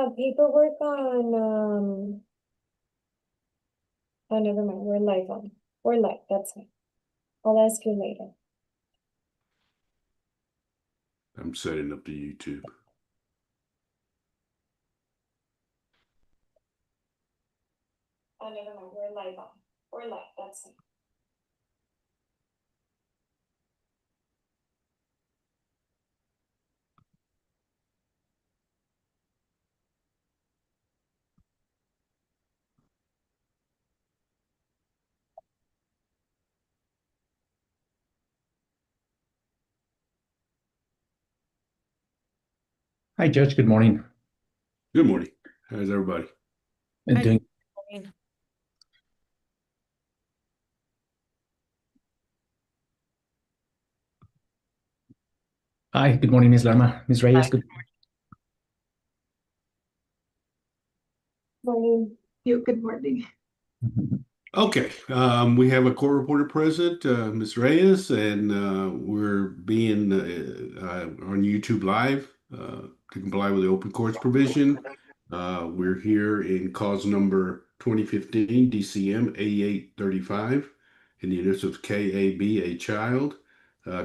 paperwork on, oh, never mind, we're live on. We're live, that's fine. I'll ask you later. I'm setting up the YouTube. Oh, never mind, we're live on. We're live, that's fine. Hi, Judge. Good morning. Good morning. How's everybody? And Hi. doing Morning. Hi, good morning, Ms. Lerma. Ms. Reyes, Hi. good Morning. Good morning. morning. Okay, we have a court reporter present, Ms. Reyes, and we're being on YouTube Live to comply with the open courts provision. We're here in cause number 2015 DCM 8835 in the initials of KAB, a child.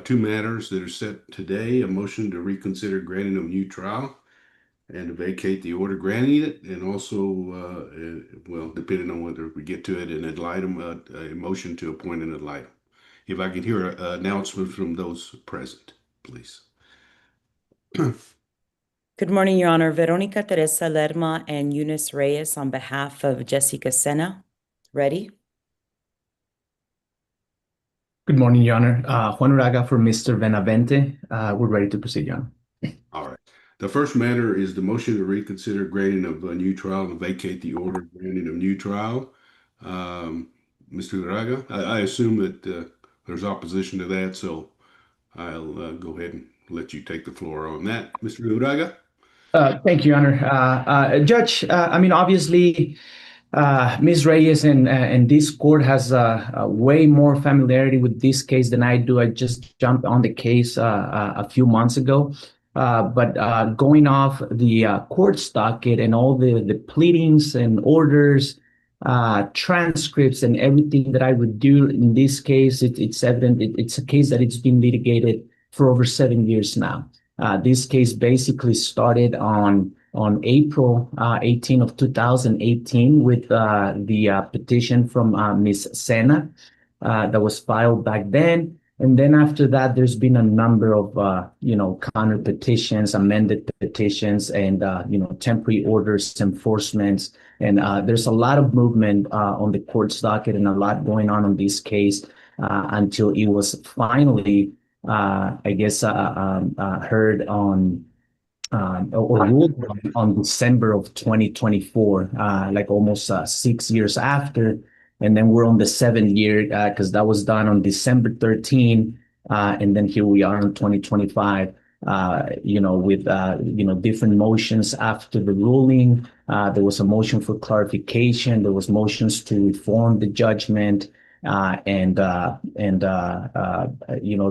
Two matters that are set today: a motion to reconsider granting of new trial and to vacate the order granting it, and also, well, depending on whether we get to it, an ad litem, a motion to appoint an ad litem. If I can hear an announcement from those present, please. Good morning, Your Honor. Veronica Teresa Lerma and Eunice Reyes on behalf of Jessica Sena. Ready? Good morning, Your Honor. Juan Uraga for Mr. Benavente. We're ready to proceed, Your Honor. All right. The first matter is the motion to reconsider granting of a new trial and vacate the order granting of new trial. Mr. Uraga, I assume that there's opposition to that, so I'll go ahead and let you take the floor on that. Mr. Uraga? Thank you, Your Honor. Judge, I mean, obviously, Ms. Reyes and this court has way more familiarity with this case than I do. I just jumped on the case a few months ago. But going off the court's docket and all the pleadings and orders, transcripts and everything that I would do in this case, it's evident it's a case that it's been litigated for over 7 years now. This case basically started on April 18 of 2018 with the petition from Ms. Sena that was filed back then. And then after that, there's been a number of, counter petitions, amended petitions, and, temporary orders, enforcements. And there's a lot of movement on the court's docket and a lot going on this case until it was finally, heard on or ruled on December of 2024, like almost 6 years after. And then we're on the 7th year because that was done on December 13. And then here we are in 2025, with, different motions after the ruling. There was a motion for clarification. There was motions to reform the judgment. There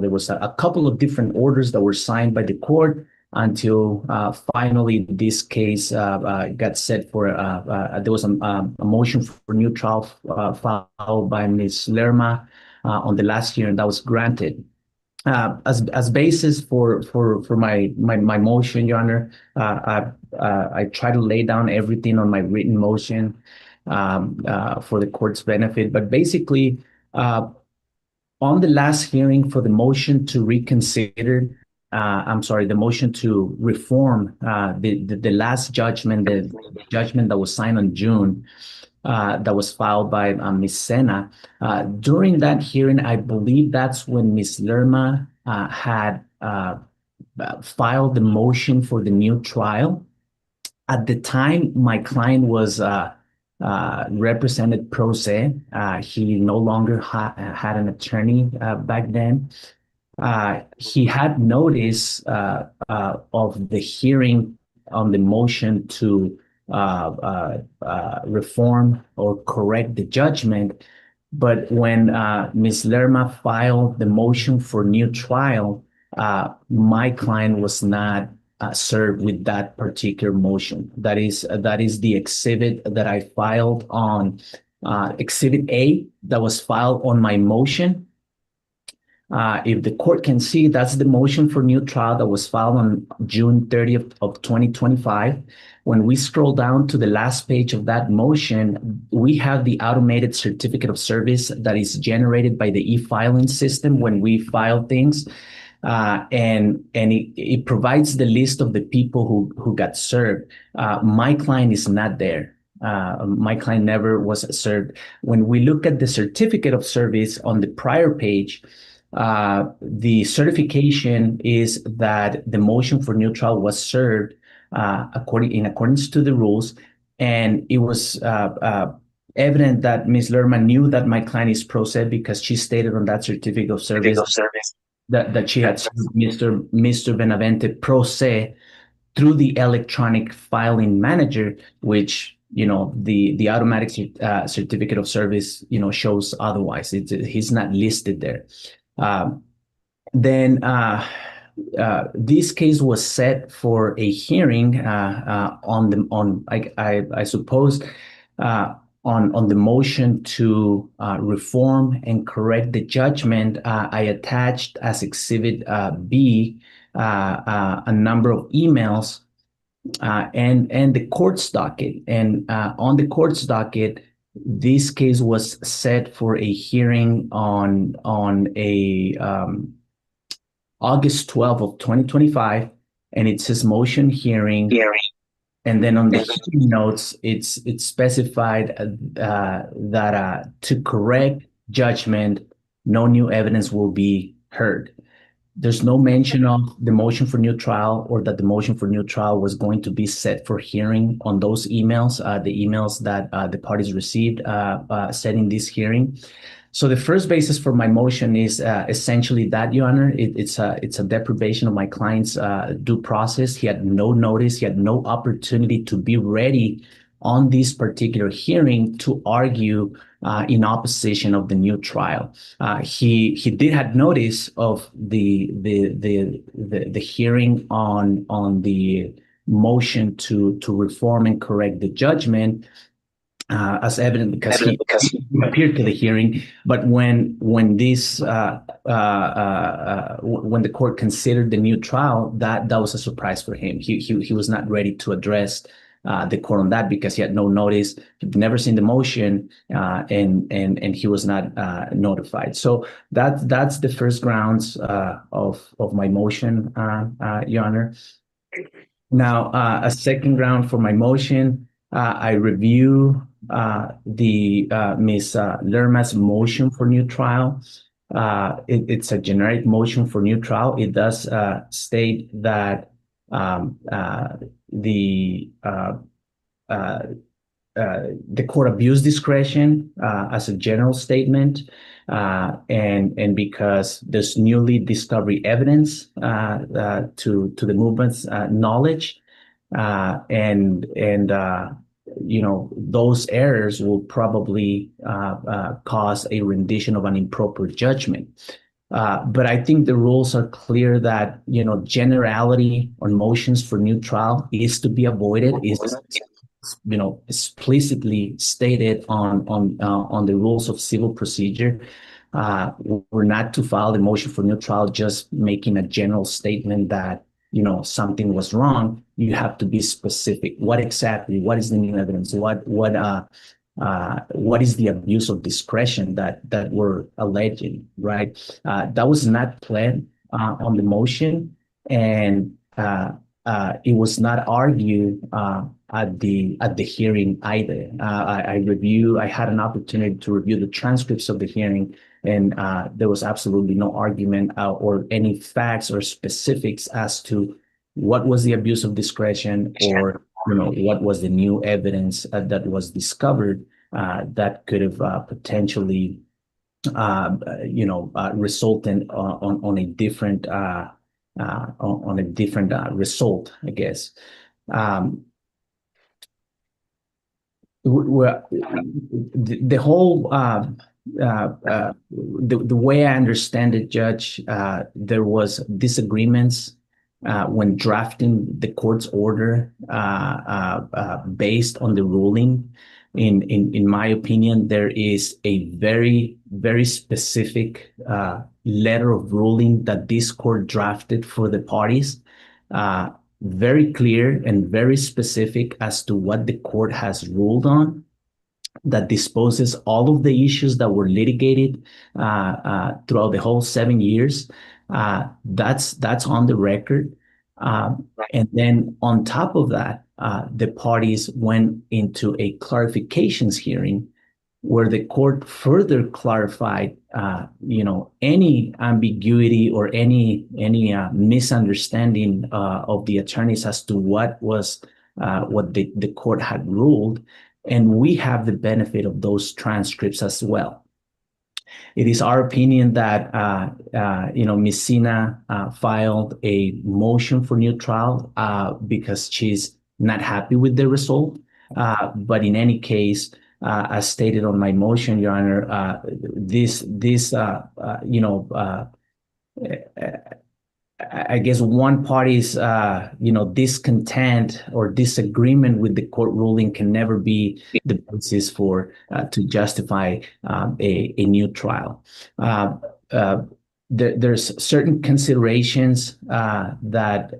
was a couple of different orders that were signed by the court until finally this case got set for, there was a motion for new trial filed by Ms. Lerma on the last year, and that was granted. As basis for my motion, Your Honor, I try to lay down everything on my written motion for the court's benefit. But basically, on the last hearing for the motion to reconsider, the motion to reform the last judgment, the judgment that was signed on June, that was filed by Ms. Sena. During that hearing, I believe that's when Ms. Lerma had filed the motion for the new trial. At the time, my client was represented pro se. He no longer had an attorney back then. He had notice of the hearing on the motion to reform or correct the judgment. But when Ms. Lerma filed the motion for new trial, my client was not served with that particular motion. That is the exhibit that I filed on Exhibit A that was filed on my motion. If the court can see, that's the motion for new trial that was filed on June 30th of 2025. When we scroll down to the last page of that motion, we have the automated certificate of service that is generated by the e-filing system when we file things. And it provides the list of the people who got served. My client is not there. My client never was served. When we look at the certificate of service on the prior page, the certification is that the motion for new trial was served in accordance to the rules, and it was evident that Ms. Lerma knew that my client is pro se because she stated on that certificate of service that she had served Mr. Benavente pro se through the electronic filing manager, which the automatic certificate of service shows otherwise. He's not listed there. Then this case was set for a hearing on the motion to reform and correct the judgment. I attached as Exhibit B a number of emails and the court's docket. And on the court's docket, this case was set for a hearing on August 12th of 2025, and it says motion hearing. And then on the hearing notes, it's specified that to correct judgment, no new evidence will be heard. There's no mention of the motion for new trial or that the motion for new trial was going to be set for hearing on those emails, the emails that the parties received setting this hearing. So the first basis for my motion is essentially that, Your Honor. It's a deprivation of my client's due process. He had no notice. He had no opportunity to be ready on this particular hearing to argue in opposition of the new trial. He did have notice of the hearing on the motion to reform and correct the judgment, as evident because he appeared to the hearing. But when the court considered the new trial, that was a surprise for him. He was not ready to address the court on that because he had no notice. He'd never seen the motion, and he was not notified. So that's the first grounds of my motion, Your Honor. Now, a second ground for my motion, I review Ms. Lerma's motion for new trial. It's a generic motion for new trial. It does state that the court abused discretion as a general statement, and because there's newly discovered evidence to the movement's knowledge, and those errors will probably cause a rendition of an improper judgment. But I think the rules are clear that, generality on motions for new trial is to be avoided, is, explicitly stated on the rules of civil procedure. We're not to file the motion for new trial just making a general statement that, something was wrong. You have to be specific. What is the new evidence? What is the abuse of discretion that we're alleging, right? That was not planned on the motion, and it was not argued at the hearing either. I had an opportunity to review the transcripts of the hearing, and there was absolutely no argument or any facts or specifics as to what was the abuse of discretion or what was the new evidence that was discovered that could have potentially resulted on a different result, I guess. The whole the way I understand it, Judge, there was disagreements when drafting the court's order based on the ruling. In my opinion, there is a very, very specific letter of ruling that this court drafted for the parties, very clear and very specific as to what the court has ruled on, that disposes all of the issues that were litigated throughout the whole 7 years. That's on the record. And then on top of that, the parties went into a clarifications hearing where the court further clarified, any ambiguity or any misunderstanding of the attorneys as to what the court had ruled. And we have the benefit of those transcripts as well. It is our opinion that, Ms. Sina filed a motion for new trial because she's not happy with the result. But in any case, as stated on my motion, Your Honor, I guess one party's, discontent or disagreement with the court ruling can never be the basis for to justify a new trial. There's certain considerations that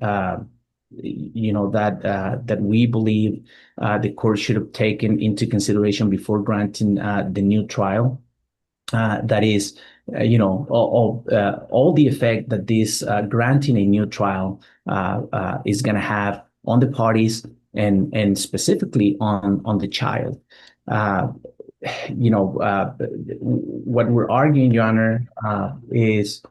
we believe the court should have taken into consideration before granting the new trial. That is, all the effect that this granting a new trial is going to have on the parties and specifically on the child. What we're arguing, Your Honor, is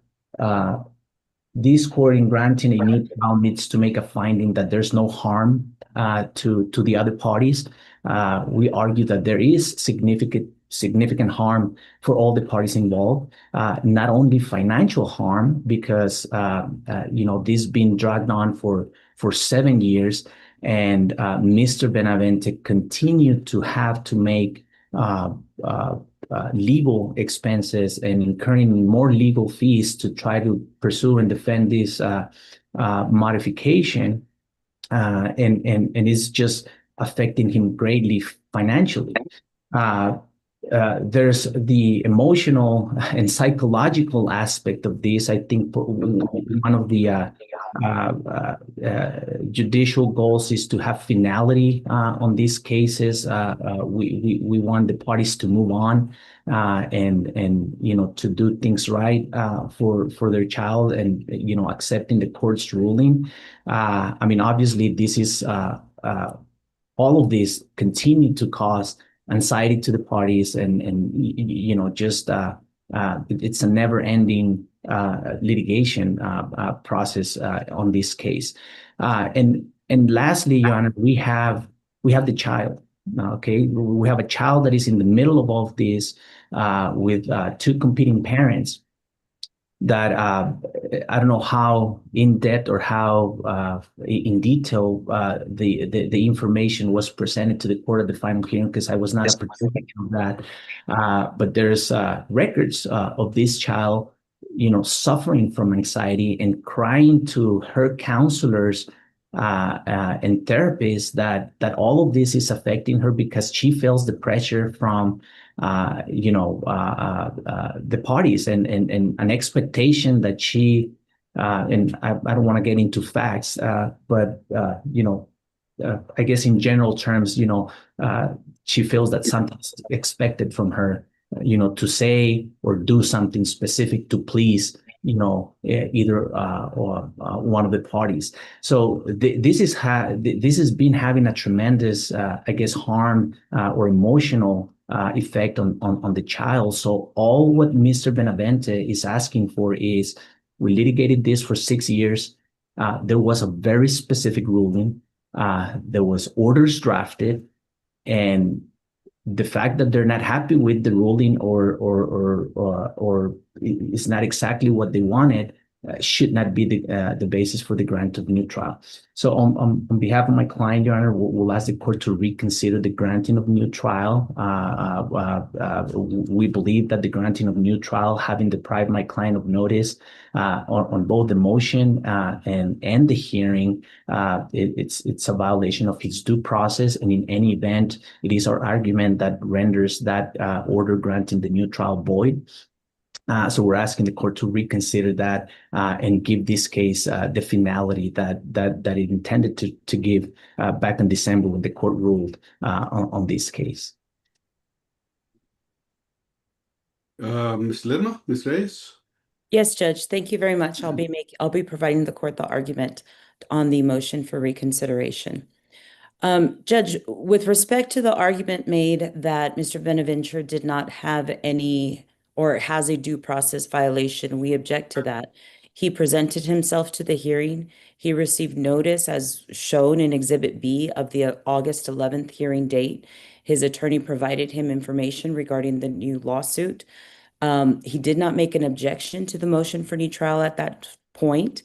this court in granting a new trial needs to make a finding that there's no harm to the other parties. We argue that there is significant harm for all the parties involved, not only financial harm, because this has been dragged on for 7 years, and Mr. Benavente continued to have to make legal expenses and incurring more legal fees to try to pursue and defend this modification, and it's just affecting him greatly financially. There's the emotional and psychological aspect of this. I think one of the judicial goals is to have finality on these cases. We want the parties to move on and to do things right for their child, and accepting the court's ruling. Obviously, this is all of this continue to cause anxiety to the parties, and it's a never-ending litigation process on this case. And lastly, Your Honor, we have the child. Okay, we have a child that is in the middle of all of this with two competing parents. That I don't know how in depth or how in detail the information was presented to the court at the final hearing, because I was not a participant of that. But there's records of this child, suffering from anxiety and crying to her counselors and therapists that all of this is affecting her because she feels the pressure from the parties and an expectation that she and I don't want to get into facts, but I guess in general terms, she feels that something's expected from her, to say or do something specific to please either or one of the parties. So this has been having a tremendous, I guess, harm or emotional effect on the child. So all what Mr. Benavente is asking for is, we litigated this for 6 years. There was a very specific ruling. There was orders drafted, and the fact that they're not happy with the ruling or it's not exactly what they wanted, should not be the basis for the grant of new trial. So on behalf of my client, Your Honor, we'll ask the court to reconsider the granting of new trial. We believe that the granting of new trial, having deprived my client of notice on both the motion and the hearing, it's a violation of his due process. And in any event, it is our argument that renders that order granting the new trial void. So we're asking the court to reconsider that and give this case the finality that it intended to give back in December when the court ruled on this case. Ms. Lerma, Ms. Reyes? Yes, Judge. Thank you very much. I'll be providing the court the argument on the motion for reconsideration. Judge, with respect to the argument made that Mr. Benaventure did not have any or has a due process violation, we object to that. He presented himself to the hearing. He received notice as shown in Exhibit B of the August 11th hearing date. His attorney provided him information regarding the new lawsuit. He did not make an objection to the motion for new trial at that point.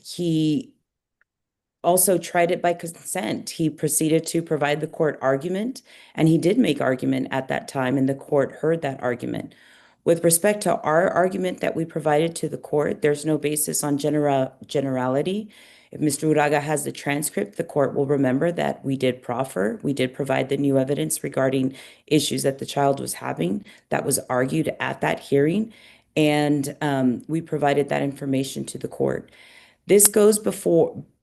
He also tried it by consent. He proceeded to provide the court argument, and he did make argument at that time, and the court heard that argument. With respect to our argument that we provided to the court, there's no basis on generality. If Mr. Uraga has the transcript, the court will remember that we did proffer. We did provide the new evidence regarding issues that the child was having that was argued at that hearing, and we provided that information to the court. This goes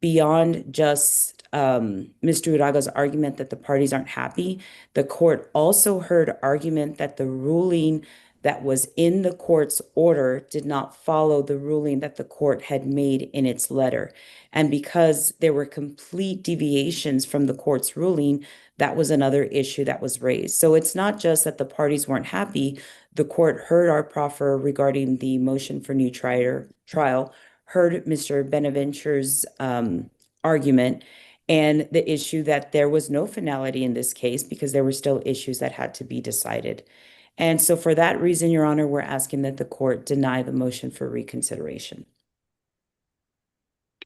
beyond just Mr. Uraga's argument that the parties aren't happy. The court also heard argument that the ruling that was in the court's order did not follow the ruling that the court had made in its letter. And because there were complete deviations from the court's ruling, that was another issue that was raised. So it's not just that the parties weren't happy. The court heard our proffer regarding the motion for new trial, heard Mr. Benaventure's argument, and the issue that there was no finality in this case because there were still issues that had to be decided. And so for that reason, Your Honor, we're asking that the court deny the motion for reconsideration.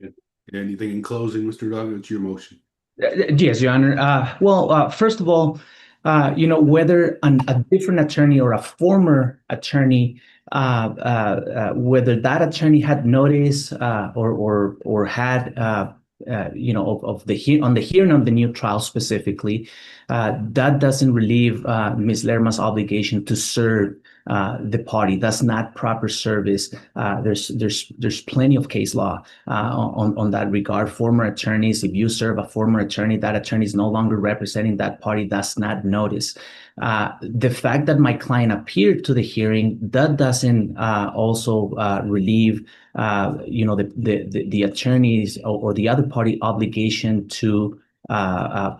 Okay. Anything in closing, Mr. Uraga? It's your motion. Yes, Your Honor. First of all, whether a different attorney or a former attorney, whether that attorney had notice or had on the hearing of the new trial specifically, that doesn't relieve Ms. Lerma's obligation to serve the party. That's not proper service. There's plenty of case law on that regard. Former attorneys, if you serve a former attorney, that attorney is no longer representing that party. That's not notice. The fact that my client appeared to the hearing, that doesn't also relieve the attorneys or the other party obligation to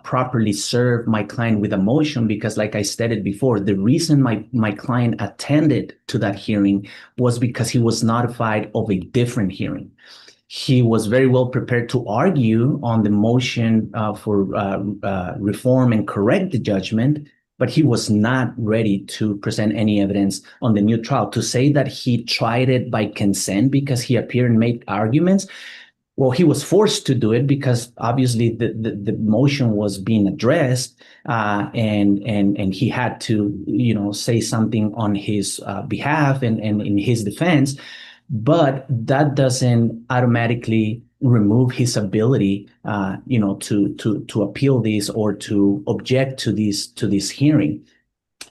properly serve my client with a motion, because like I stated before, the reason my client attended to that hearing was because he was notified of a different hearing. He was very well prepared to argue on the motion for reform and correct the judgment, but he was not ready to present any evidence on the new trial. To say that he tried it by consent because he appeared and made arguments, well, he was forced to do it because obviously the motion was being addressed, and he had to, say something on his behalf and in his defense. But that doesn't automatically remove his ability, to appeal this or to object to this hearing.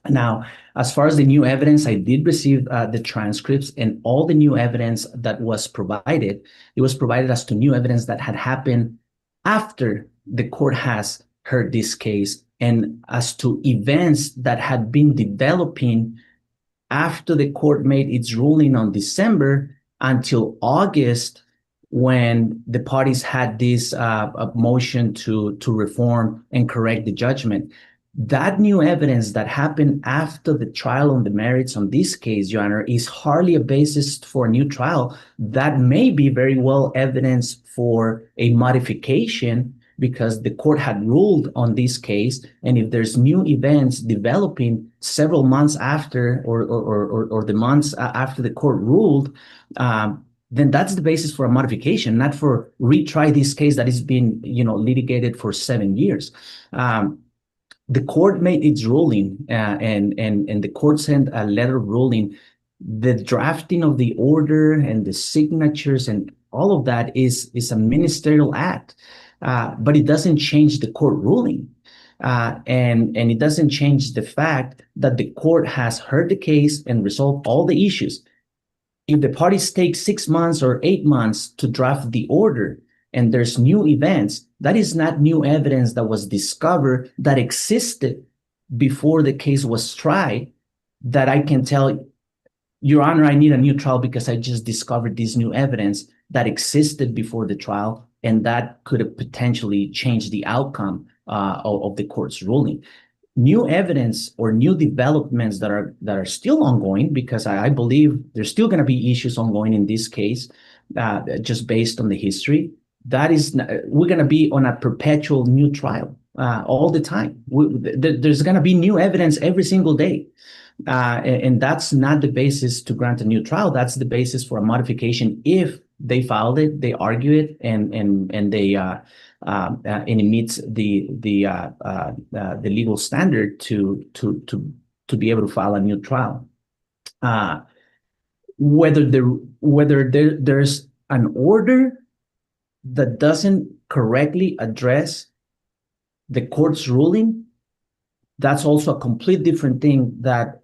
Now, as far as the new evidence, I did receive the transcripts, and all the new evidence that was provided, it was provided as to new evidence that had happened after the court has heard this case, and as to events that had been developing after the court made its ruling on December until August, when the parties had this motion to reform and correct the judgment. That new evidence that happened after the trial on the merits on this case, Your Honor, is hardly a basis for a new trial. That may be very well evidence for a modification because the court had ruled on this case. And if there's new events developing several months after or the months after the court ruled, then that's the basis for a modification, not for retry this case that has been, litigated for 7 years. The court made its ruling, and the court sent a letter of ruling. The drafting of the order and the signatures and all of that is a ministerial act, but it doesn't change the court ruling. And it doesn't change the fact that the court has heard the case and resolved all the issues. If the parties take 6 months or 8 months to draft the order and there's new events, that is not new evidence that was discovered that existed before the case was tried, that I can tell, Your Honor, I need a new trial because I just discovered this new evidence that existed before the trial, and that could have potentially changed the outcome of the court's ruling. New evidence or new developments that are still ongoing, because I believe there's still going to be issues ongoing in this case, just based on the history. We're going to be on a perpetual new trial all the time. There's going to be new evidence every single day. And that's not the basis to grant a new trial. That's the basis for a modification if they filed it, they argue it, and it meets the legal standard to be able to file a new trial. Whether there's an order that doesn't correctly address the court's ruling, that's also a complete different thing that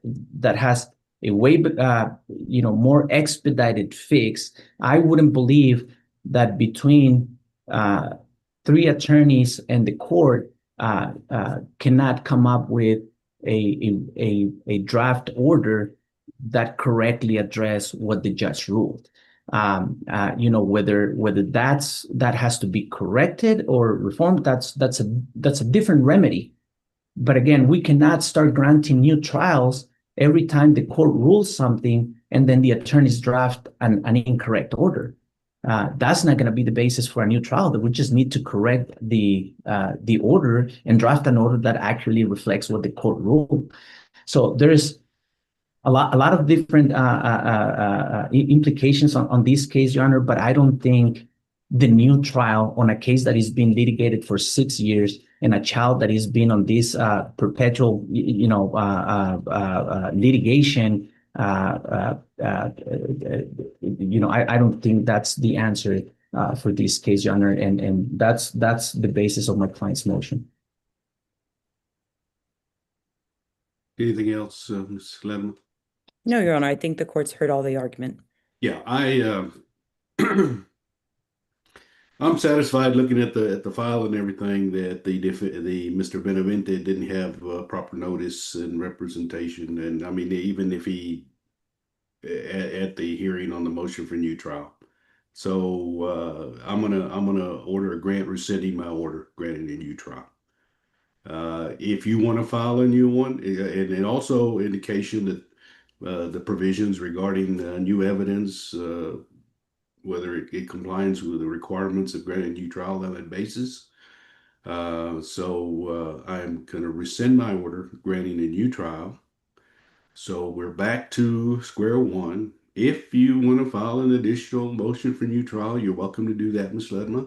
has a way more expedited fix. I wouldn't believe that between 3 attorneys and the court cannot come up with a draft order that correctly address what the judge ruled. Whether that has to be corrected or reformed, that's a different remedy. But again, we cannot start granting new trials every time the court rules something and then the attorneys draft an incorrect order. That's not going to be the basis for a new trial. That we just need to correct the order and draft an order that actually reflects what the court ruled. So there's a lot of different implications on this case, Your Honor, but I don't think the new trial on a case that is being litigated for 6 years and a child that has been on this perpetual, litigation, I don't think that's the answer for this case, Your Honor, and that's the basis of my client's motion. Anything else, Ms. Ledman? No, Your Honor, I think the court's heard all the argument. Yeah, I'm satisfied looking at the file and everything that the Mr. Benavente didn't have proper notice and representation, and I mean even if he at the hearing on the motion for new trial. So I'm gonna order a grant rescinding my order granting a new trial. If you want to file a new one, and also indication that the provisions regarding new evidence. Whether it complies with the requirements of granting new trial on that basis. So I'm going to rescind my order granting a new trial. So we're back to square one. If you want to file an additional motion for new trial, you're welcome to do that, Ms. Ledma,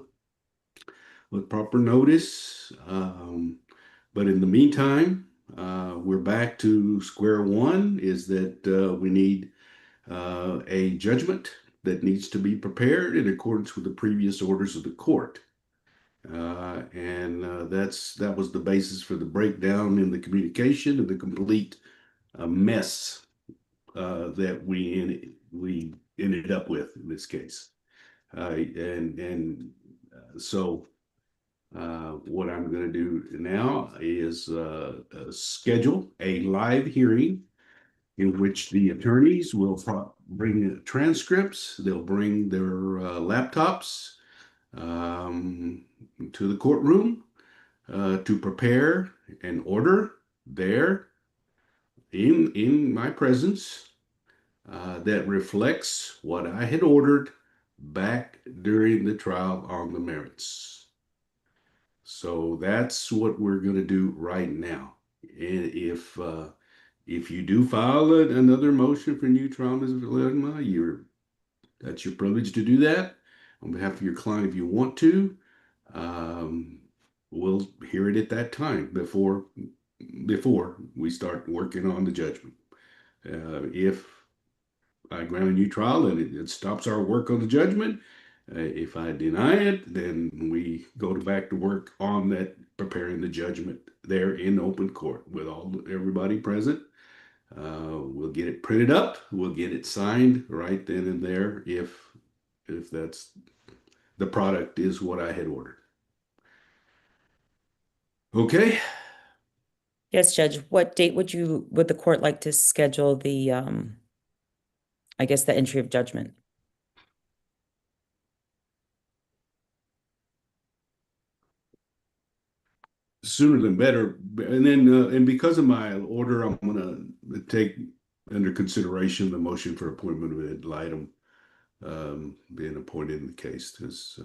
with proper notice. But in the meantime, we're back to square one, is that we need a judgment that needs to be prepared in accordance with the previous orders of the court. And that was the basis for the breakdown in the communication and the complete mess that we ended up with in this case. So what I'm going to do now is schedule a live hearing in which the attorneys will bring transcripts. They'll bring their laptops to the courtroom to prepare an order there in my presence that reflects what I had ordered back during the trial on the merits. So that's what we're going to do right now. And if you do file another motion for new trial, Ms. Ledma, That's your privilege to do that on behalf of your client if you want to. Um, we'll hear it at that time before we start working on the judgment. If I grant a new trial and it stops our work on the judgment, if I deny it, then we go back to work on that, preparing the judgment there in open court with everybody present. We'll get it printed up. We'll get it signed right then and there if that's the product is what I had ordered. Okay. Yes, Judge, what date would the court like to schedule the, I guess, the entry of judgment? Sooner than better. And then, and because of my order, I'm going to take under consideration the motion for appointment of ad litem being appointed in the case. Because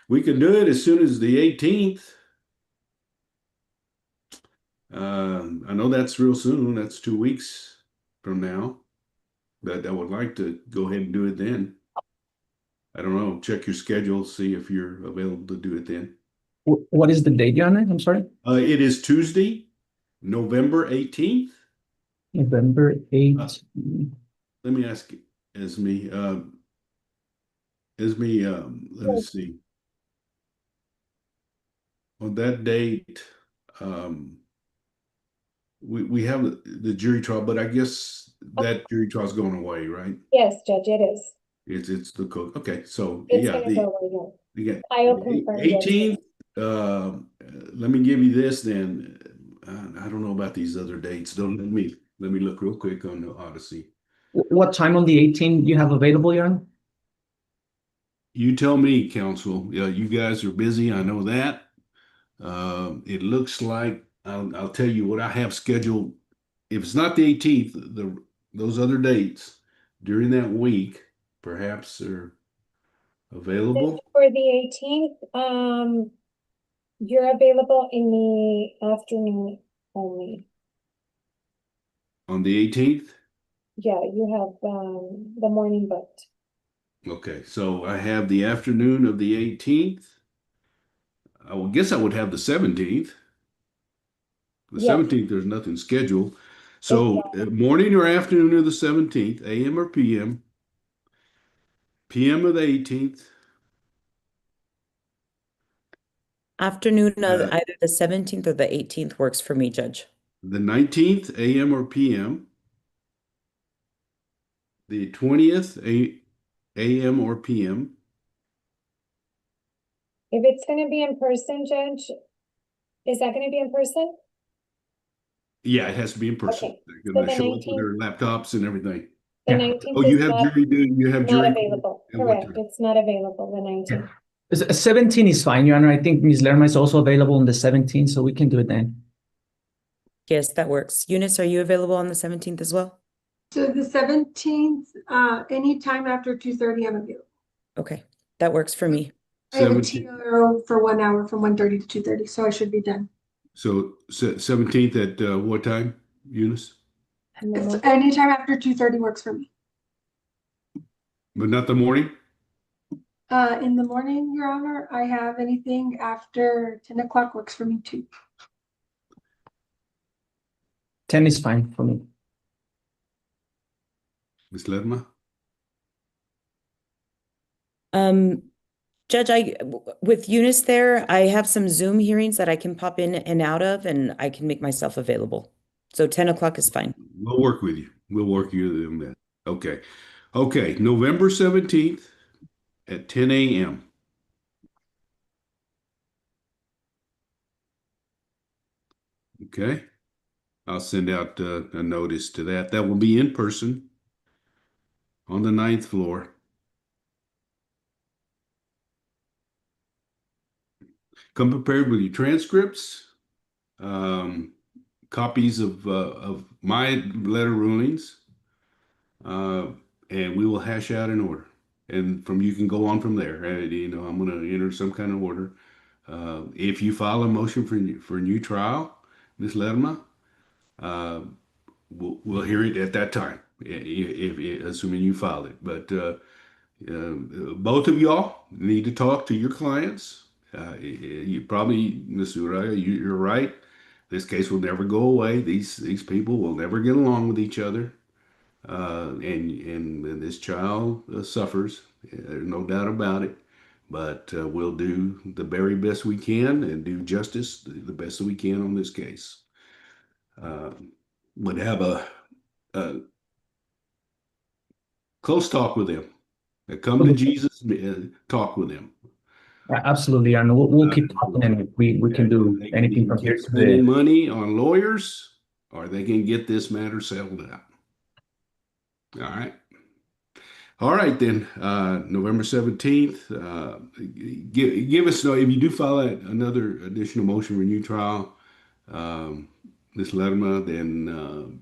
we can do it as soon as the 18th. I know that's real soon. That's 2 weeks from now. But I would like to go ahead and do it then. I don't know. Check your schedule, see if you're available to do it then. What is the date, Your Honor? I'm sorry. It is Tuesday, November 18th. November 8th. Let me ask Esme. Let me see. On that date, we have the jury trial, but I guess that jury trial is going away, right? Yes, Judge, it is. It's the code. Okay, so It's yeah, gonna go away, yeah. the I'll confirm. 18th. Let me give you this then. I don't know about these other dates. Don't let me look real quick on the Odyssey. What time on the 18th you have available, Your Honor? You tell me, counsel. Yeah, you guys are busy. I know that. It looks like I'll tell you what I have scheduled. If it's not the 18th, those other dates during that week perhaps are available. For the 18th, you're available in the afternoon only. On the 18th? Yeah, you have the morning booked. Okay, so I have the afternoon of the 18th. I would guess I would have the 17th. The Yes. 17th, there's nothing scheduled. So morning or afternoon of the 17th, AM or PM, PM of the 18th. Afternoon of either the 17th or the 18th works for me, Judge. The 19th, AM or PM. The 20th, AM or PM. If it's gonna be in person, Judge, is that gonna be in person? Yeah, it has to be in person. Okay, They're so gonna the show up with 19th their laptops and everything. The Yeah. 19th Oh, you is have not, jury, you have not jury. available. And what Correct, time? it's not available, the 19th. 17 is fine, Your Honor. I think Ms. Lerma is also available on the 17th, so we can do it then. Yes, that works. Eunice, are you available on the 17th as well? So the 17th, anytime after 2:30, I'm available. Okay, that works for me. I have a 17th. TRO for 1 hour from 1:30 to 2:30, so I should be done. So 17th at what time, Eunice? In the It's morning. anytime after 2:30 works for me. But not the morning? In the morning, Your Honor, I have anything after 10 o'clock works for me too. 10 is fine for me. Ms. Lerma? Judge, with Eunice there, I have some Zoom hearings that I can pop in and out of, and I can make myself available. So 10 o'clock is fine. We'll work with you. We'll work you in that. Okay. Okay, November 17th at 10 a.m. Okay. I'll send out a notice to that. That will be in person on the 9th floor. Come prepared with your transcripts, copies of my letter rulings, and we will hash out an order. And you can go on from there. I'm going to enter some kind of order. If you file a motion for a new trial, Ms. Lerma, we'll hear it at that time, assuming you file it. But both of y'all need to talk to your clients. You probably, Ms. Uraya, you're right. This case will never go away. These people will never get along with each other. And this child suffers. There's no doubt about it. But we'll do the very best we can and do justice the best that we can on this case. But have a close talk with them. Come to Jesus, talk with them. Absolutely, Your Honor. We'll keep talking, and if we can do anything from here to spending the. money on lawyers, or they can get this matter settled out. All right then, November 17th, give us, if you do file another additional motion for new trial, Ms. Lerma, then,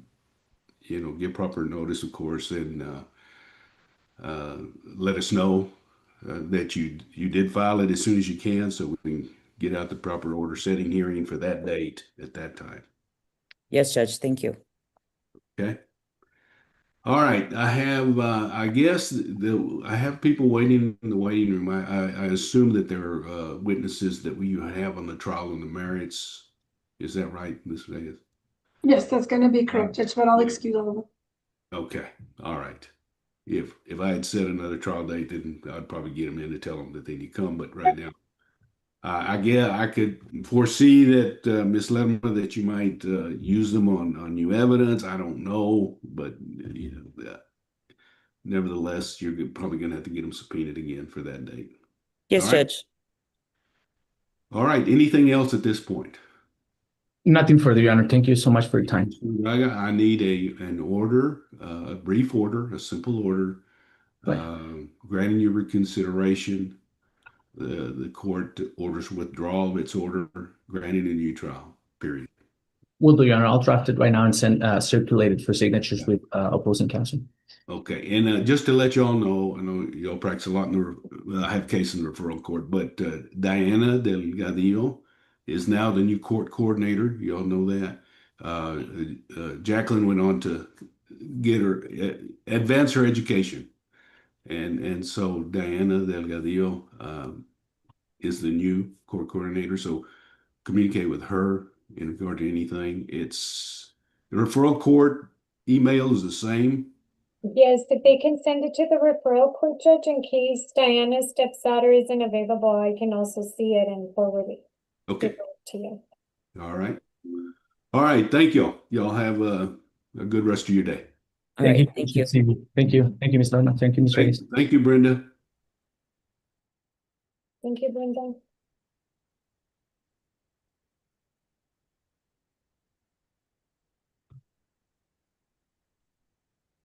give proper notice, of course, and let us know that you did file it as soon as you can, so we can get out the proper order setting hearing for that date at that time. Yes, Judge, thank you. Okay. All right, I have, I guess, I have people waiting in the waiting room. I assume that there are witnesses that we have on the trial on the merits. Is that right, Ms. Reyes? Yes, that's gonna be correct, Judge, but I'll excuse all of them. Okay, all right. If I had set another trial date, then I'd probably get them in to tell them that they need to come. But right now, I guess I could foresee that, Ms. Lerma, that you might use them on new evidence. I don't know, but nevertheless, you're probably going to have to get them subpoenaed again for that date. Yes, All right. Judge. All right. Anything else at this point? Nothing further, Your Honor. Thank you so much for your time. I need an order, a brief order, a simple order, Right. granting your reconsideration. The court orders withdrawal of its order, granting a new trial, period. Will do, Your Honor. I'll draft it right now and send circulate it for signatures with opposing counsel. Okay, and just to let y'all know, I know y'all practice a lot in I have case in the referral court, but Diana Delgadillo is now the new court coordinator. Y'all know that. Jacqueline went on to get her advance her education, and so Diana Delgadillo is the new court coordinator. So communicate with her in regard to anything. It's the referral court email is the same. Yes, if they can send it to the referral court, Judge, in case Diana steps out or isn't available, I can also see it and forward it Okay. to you. All right. All right. Thank you. Y'all have a good rest of your day. All right, Thank thank you. Thank you. Thank you, Ms. Lerma. Thank you, Ms. Reyes. Thank you, Brenda. Thank you, Brenda.